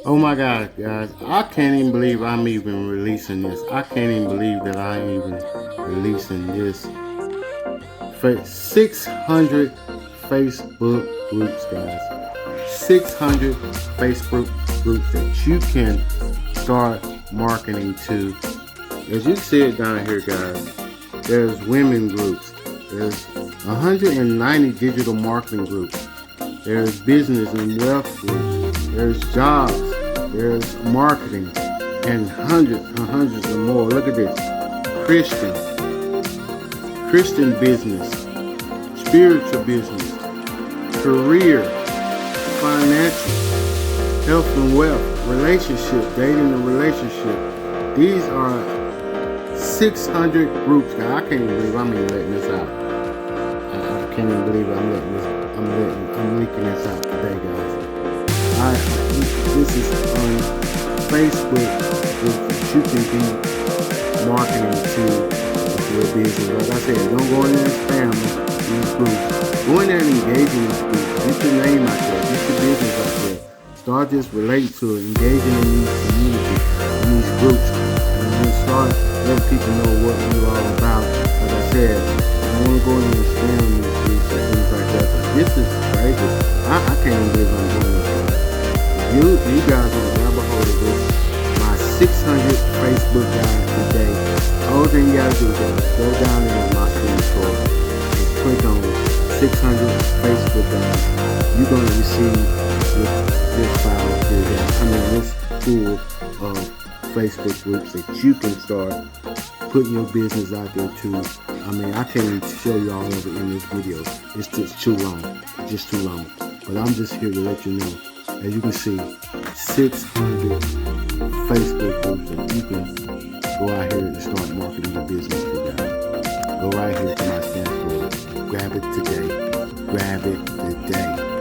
Oh my God, guys. I can't even believe I'm even releasing this. I can't even believe that I'm even releasing this. 600 Facebook groups, guys. 600 Facebook groups that you can start marketing to. As you see it down here, guys, there's women groups. There's 190 digital marketing groups. There's business and wealth groups. There's jobs. There's marketing, and hundreds and hundreds and more. Look at this. Christian business, spiritual business, career, financial, health and wealth, relationship, dating and relationship. These are 600 groups. Now, I can't even believe I'm even letting this out. I can't even believe I'm leaking this out today, guys. This is on Facebook groups that you can be marketing to with your business. Like I said, don't go in there and spam these groups. Go in there and engage in these groups. Get your name out there. Get your business out there. Start just relating to it, engaging in these communities, in these groups, and then start letting people know what you're all about. Like I said, I don't want to go in there and spam these groups and things like that. But this is crazy. I can't even believe I'm doing this. You guys want to grab a hold of this, my 600 Facebook guide today. All thing you gotta do is go down there in my screen store and click on 600 Facebook guides. You're gonna receive this file here, guys. I mean, this pool of Facebook groups that you can start putting your business out there too. I mean, I can't even show you all of it in this video. It's just too long. It's just too long. But I'm just here to let you know. As you can see, 600 Facebook groups that you can go out here and start marketing your business to, guys. Go right here to my stand store. Grab it today. Grab it today.